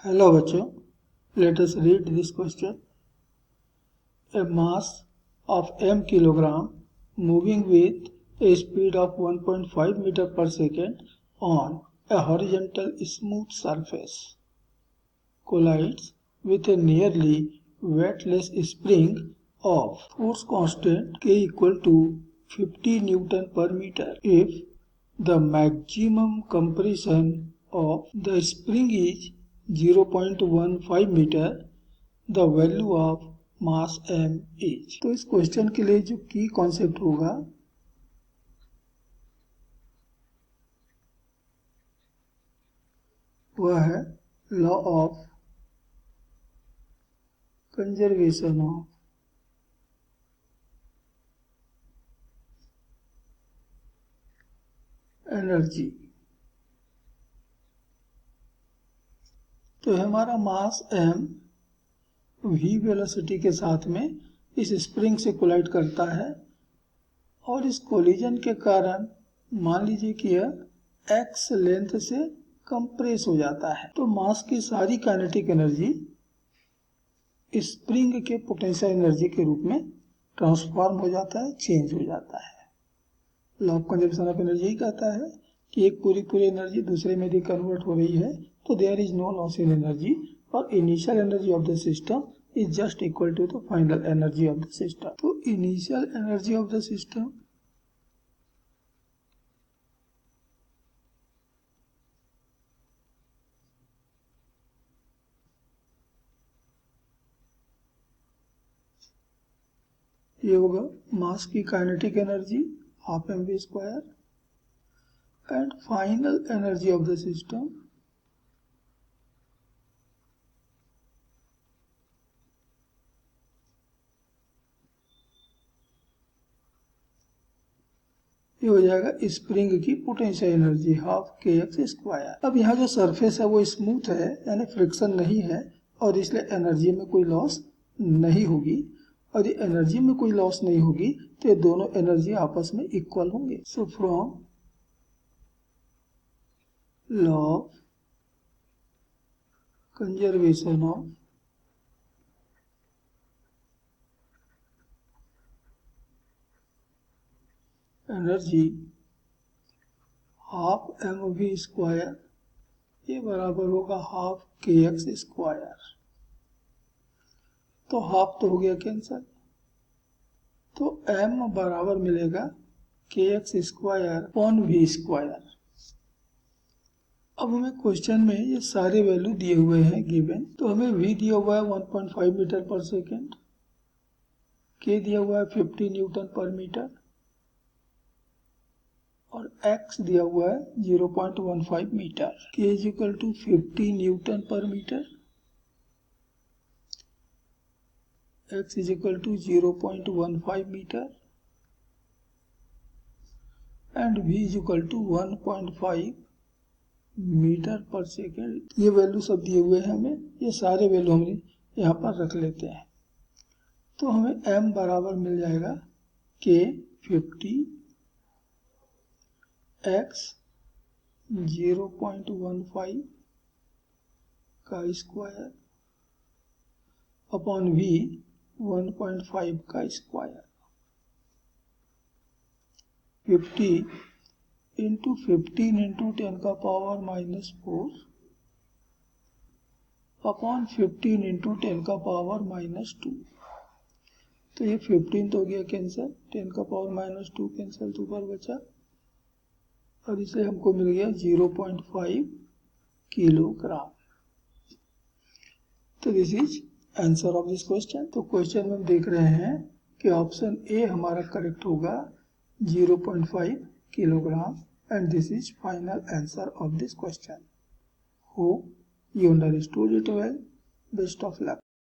Hello बच्चों, let us read this question. A mass of m kilogram moving with a speed of 1.5 meter per second on a horizontal smooth surface collides with a nearly weightless spring of force constant K equal to 50 Newton per meter. If the maximum compression of the spring is 0.15 metre, the value of mass m is. तो इस question के लिए जो की concept होगा वह है law of conservation of energy. तो हमारा मास m v वेलोसिटी के साथ में इस स्प्रिंग से कोलाइड करता है और इस कोलिजन के कारण मान लीजिए कि यह x लेंथ से कंप्रेस हो जाता है। तो मास की सारी काइनेटिक एनर्जी स्प्रिंग के पोटेंशियल एनर्जी के रूप में ट्रांसफॉर्म हो जाता है, चेंज हो जाता है। Law of conservation of energy कहता है कि एक पूरी एनर्जी दूसरे में यदि कन्वर्ट हो रही है तो there is no loss in energy और initial energy of the system is just equal to the final energy of the system. तो initial energy of the system ये होगा मास की kinetic energy half m v square and final energy of the system ये हो जाएगा spring की potential energy half k x square. अब यहाँ जो सरफेस है वो स्मूथ है यानी फ्रिक्शन नहीं है और इसलिए एनर्जी में कोई लॉस नहीं होगी और ये एनर्जी में कोई लॉस नहीं होगी तो ये दोनों एनर्जी आपस में इक्वल होंगे। So from law of conservation of energy half m v square ये बराबर होगा हाफ के एक्स स्क्वायर। तो हाफ तो हो गया कैंसर, तो m बराबर मिलेगा के x square upon v square. अब हमें क्वेश्चन में ये सारे वैल्यू दिए हुए हैं गिवन। तो हमें v दिया हुआ है 1.5 मीटर पर सेकेंड, k दिया हुआ है 50 न्यूटन पर मीटर और x दिया हुआ है 0.15 metre. k is equal to 50 newton पर metre, x is equal to 0.15 meter and v is equal to 1.5 metre पर सेकेंड। ये वैल्यू सब दिए हुए हैं हमें, ये सारे वैल्यू हम यहाँ पर रख लेते हैं। तो हमें m बराबर मिल जाएगा k 50 x 0.15 का स्क्वायर अपॉन v 1.5 का स्क्वायर। 50 इंटू 15 इंटू 10 का पावर -4 अपॉन 15 इंटू 10 का पावर -2। तो ये 15 तो हो गया कैंसिल, 10 का पावर -2 कैंसिल तो ऊपर बचा और इसे हमको मिल गया 0.5 किलोग्राम। तो this is answer of this question. तो क्वेश्चन में हम देख रहे हैं कि ऑप्शन ए हमारा करेक्ट होगा 0.5 kilogram and this is final answer of this question. Hope you understood it well. Best of luck.